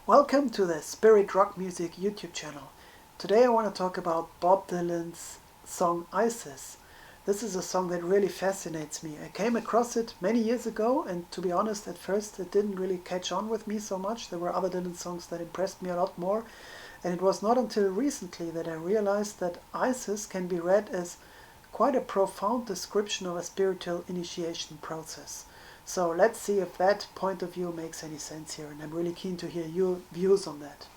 Welcome to the Spirit Rock Music YouTube channel. Today I want to talk about Bob Dylan's song Isis. This is a song that really fascinates me. I came across it many years ago, and to be honest, at first it didn't really catch on with me so much. There were other Dylan songs that impressed me a lot more, and it was not until recently that I realized that Isis can be read as quite a profound description of a spiritual initiation process. So let's see if that point of view makes any sense here, and I'm really keen to hear your views on that.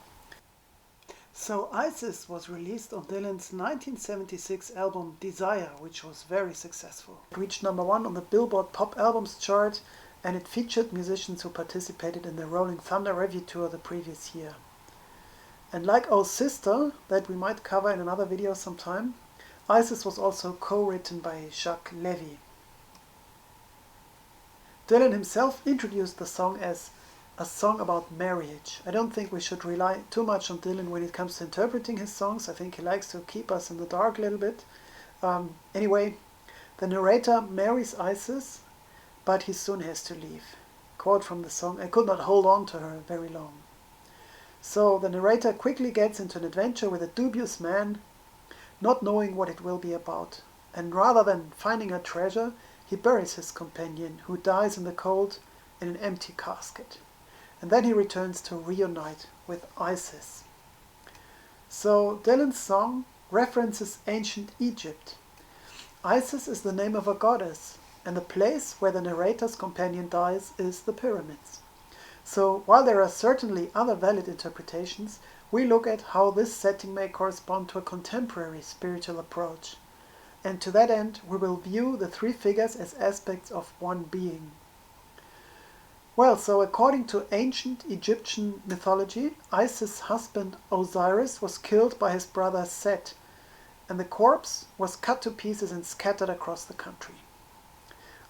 So Isis was released on Dylan's 1976 album Desire, which was very successful. It reached #1 on the Billboard Pop Albums chart, and it featured musicians who participated in the Rolling Thunder Revue tour the previous year. And like Oh Sister, that we might cover in another video sometime, Isis was also co-written by Jacques Levy. Dylan himself introduced the song as a song about marriage. I don't think we should rely too much on Dylan when it comes to interpreting his songs. I think he likes to keep us in the dark a little bit. Anyway, the narrator marries Isis, but he soon has to leave. Quote from the song, "I could not hold on to her very long." So the narrator quickly gets into an adventure with a dubious man, not knowing what it will be about. And rather than finding a treasure, he buries his companion, who dies in the cold in an empty casket. And then he returns to reunite with Isis. So Dylan's song references ancient Egypt. Isis is the name of a goddess, and the place where the narrator's companion dies is the pyramids. So while there are certainly other valid interpretations, we look at how this setting may correspond to a contemporary spiritual approach. And to that end, we will view the three figures as aspects of one being. Well, so according to ancient Egyptian mythology, Isis' husband Osiris was killed by his brother Set, and the corpse was cut to pieces and scattered across the country.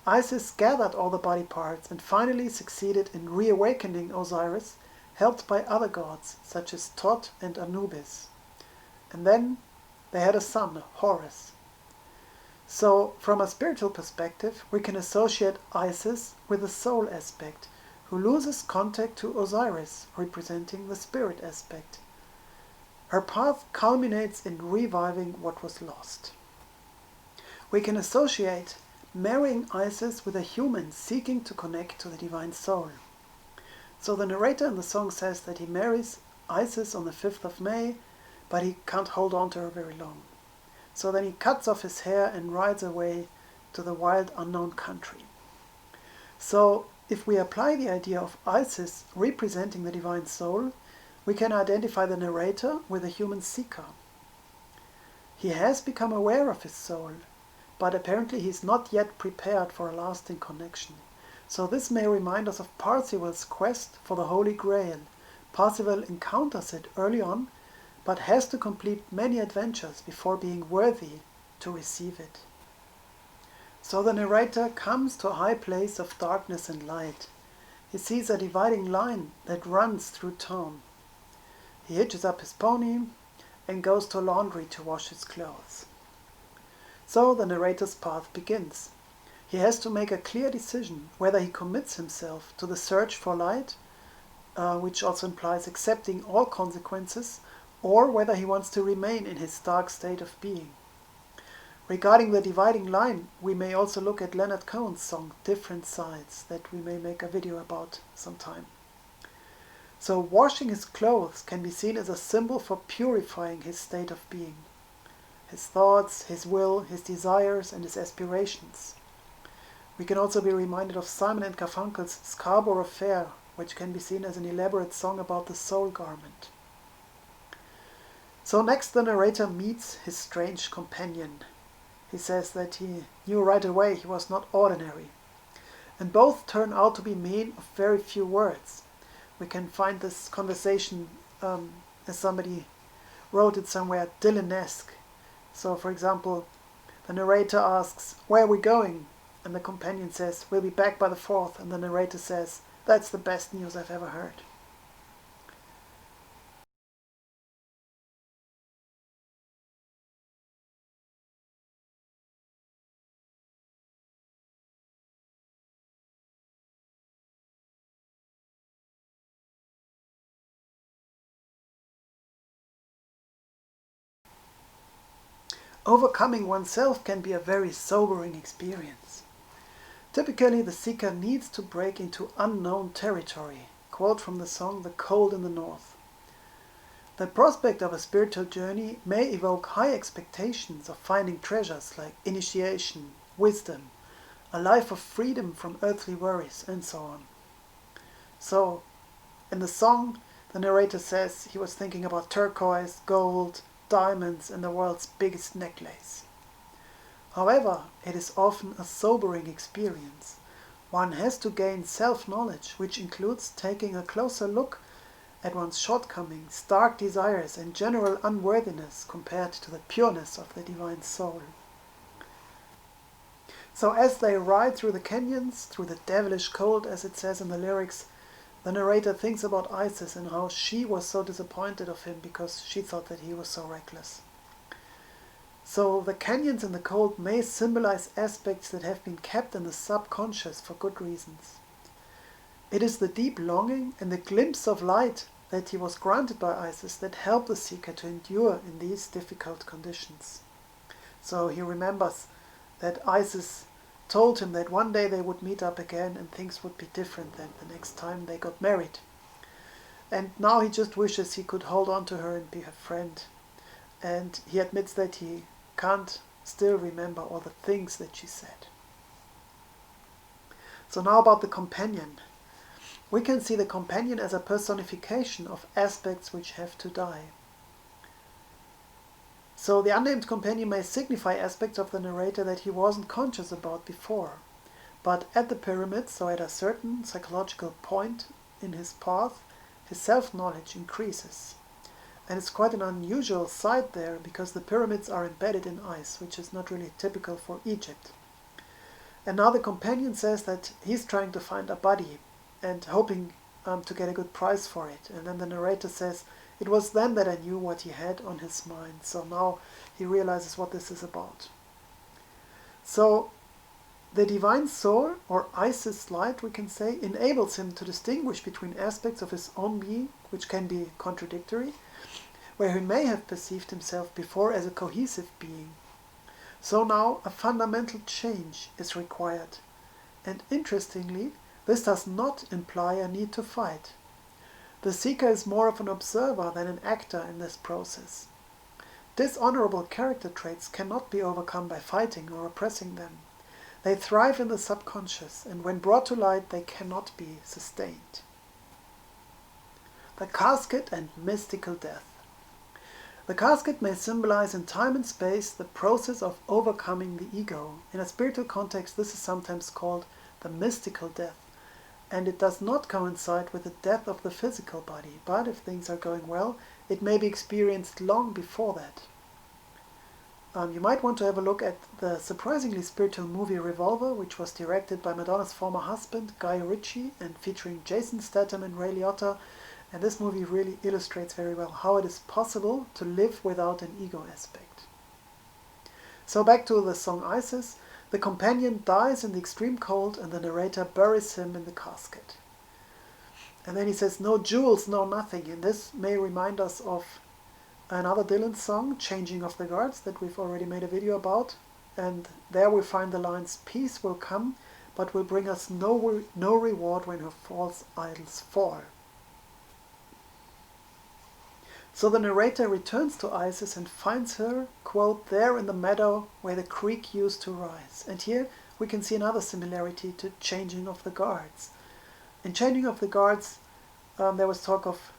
Isis gathered all the body parts and finally succeeded in reawakening Osiris, helped by other gods such as Thoth and Anubis. And then they had a son, Horus. So, from a spiritual perspective, we can associate Isis with the soul aspect, who loses contact to Osiris, representing the spirit aspect. Her path culminates in reviving what was lost. We can associate marrying Isis with a human seeking to connect to the divine soul. So the narrator in the song says that he marries Isis on the 5th of May, but he can't hold on to her very long. So then he cuts off his hair and rides away to the wild unknown country. So if we apply the idea of Isis representing the divine soul, we can identify the narrator with a human seeker. He has become aware of his soul, but apparently he is not yet prepared for a lasting connection. So this may remind us of Parzival's quest for the Holy Grail. Parzival encounters it early on, but has to complete many adventures before being worthy to receive it. So the narrator comes to a high place of darkness and light. He sees a dividing line that runs through town. He hitches up his pony and goes to laundry to wash his clothes. So the narrator's path begins. He has to make a clear decision whether he commits himself to the search for light, which also implies accepting all consequences, or whether he wants to remain in his dark state of being. Regarding the dividing line, we may also look at Leonard Cohen's song Different Sides, that we may make a video about sometime. So washing his clothes can be seen as a symbol for purifying his state of being, his thoughts, his will, his desires, and his aspirations. We can also be reminded of Simon and Garfunkel's Scarborough Fair, which can be seen as an elaborate song about the soul garment. So next the narrator meets his strange companion. He says that he knew right away he was not ordinary. And both turn out to be men of very few words. We can find this conversation, as somebody wrote it somewhere, dylanesque. So for example, the narrator asks, "Where are we going?" And the companion says, "We'll be back by the 4th." And the narrator says, "That's the best news I've ever heard." Overcoming oneself can be a very sobering experience. Typically, the seeker needs to break into unknown territory. Quote from the song "The Cold in the North." The prospect of a spiritual journey may evoke high expectations of finding treasures like initiation, wisdom, a life of freedom from earthly worries, and so on. So, in the song, the narrator says he was thinking about turquoise, gold, diamonds, and the world's biggest necklace. However, it is often a sobering experience. One has to gain self-knowledge, which includes taking a closer look at one's shortcomings, dark desires, and general unworthiness compared to the pureness of the divine soul. So as they ride through the canyons, through the devilish cold, as it says in the lyrics, the narrator thinks about Isis and how she was so disappointed of him because she thought that he was so reckless. So the canyons and the cold may symbolize aspects that have been kept in the subconscious for good reasons. It is the deep longing and the glimpse of light that he was granted by Isis that help the seeker to endure in these difficult conditions. So he remembers that Isis told him that one day they would meet up again and things would be different than the next time they got married. And now he just wishes he could hold on to her and be her friend. And he admits that he can't still remember all the things that she said. So now about the companion. We can see the companion as a personification of aspects which have to die. So the unnamed companion may signify aspects of the narrator that he wasn't conscious about before. But at the pyramids, so at a certain psychological point in his path, his self-knowledge increases. And it's quite an unusual sight there because the pyramids are embedded in ice, which is not really typical for Egypt. And now the companion says that he's trying to find a body and hoping to get a good price for it. And then the narrator says, "It was then that I knew what he had on his mind." So now he realizes what this is about. So the divine soul, or Isis light, we can say, enables him to distinguish between aspects of his own being, which can be contradictory, where he may have perceived himself before as a cohesive being. So now a fundamental change is required. And interestingly, this does not imply a need to fight. The seeker is more of an observer than an actor in this process. Dishonorable character traits cannot be overcome by fighting or oppressing them. They thrive in the subconscious, and when brought to light, they cannot be sustained. The casket and mystical death. The casket may symbolize in time and space the process of overcoming the ego. In a spiritual context, this is sometimes called the mystical death, and it does not coincide with the death of the physical body, but if things are going well, it may be experienced long before that. You might want to have a look at the surprisingly spiritual movie Revolver, which was directed by Madonna's former husband, Guy Ritchie, and featuring Jason Statham and Ray Liotta. And this movie really illustrates very well how it is possible to live without an ego aspect. So back to the song Isis. The companion dies in the extreme cold and the narrator buries him in the casket. And then he says, "No jewels, no nothing." And this may remind us of another Dylan song, Changing of the Guards, that we've already made a video about. And there we find the lines, "Peace will come, but will bring us no reward when her false idols fall." So the narrator returns to Isis and finds her, quote, there in the meadow where the creek used to rise. And here we can see another similarity to Changing of the Guards. In Changing of the Guards, there was talk of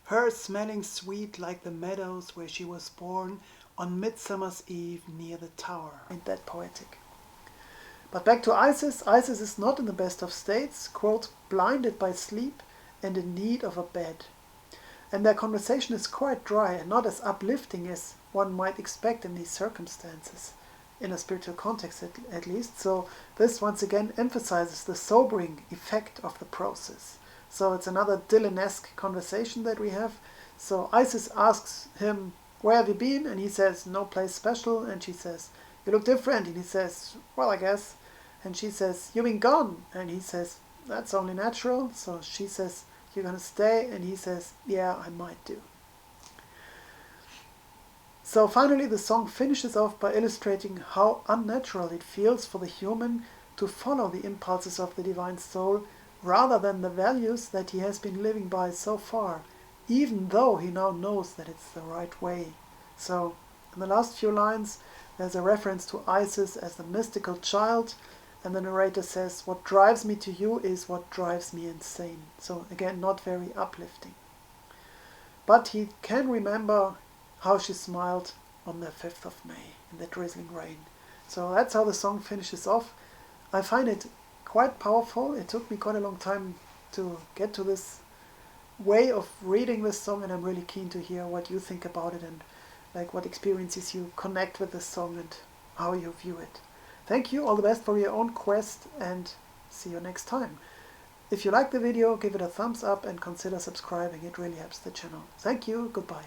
her smelling sweet like the meadows where she was born on Midsummer's Eve near the tower. Ain't that poetic? But back to Isis. Isis is not in the best of states, quote, blinded by sleep and in need of a bed. And their conversation is quite dry and not as uplifting as one might expect in these circumstances, in a spiritual context at least. So this once again emphasizes the sobering effect of the process. So it's another Dylanesque conversation that we have. So Isis asks him, "Where have you been?" And he says, "No place special." And she says, "You look different." And he says, "Well, I guess." And she says, "You've been gone." And he says, "That's only natural." So she says, "You're going to stay?" And he says, "Yeah, I might do." So finally the song finishes off by illustrating how unnatural it feels for the human to follow the impulses of the divine soul rather than the values that he has been living by so far, even though he now knows that it's the right way. So in the last few lines there's a reference to Isis as the mystical child, and the narrator says, "What drives me to you is what drives me insane." So again, not very uplifting. But he can remember how she smiled on the 5th of May in the drizzling rain. So that's how the song finishes off. I find it quite powerful. It took me quite a long time to get to this way of reading this song, and I'm really keen to hear what you think about it and like what experiences you connect with this song and how you view it. Thank you, all the best for your own quest, and see you next time. If you like the video, give it a thumbs up and consider subscribing. It really helps the channel. Thank you, goodbye.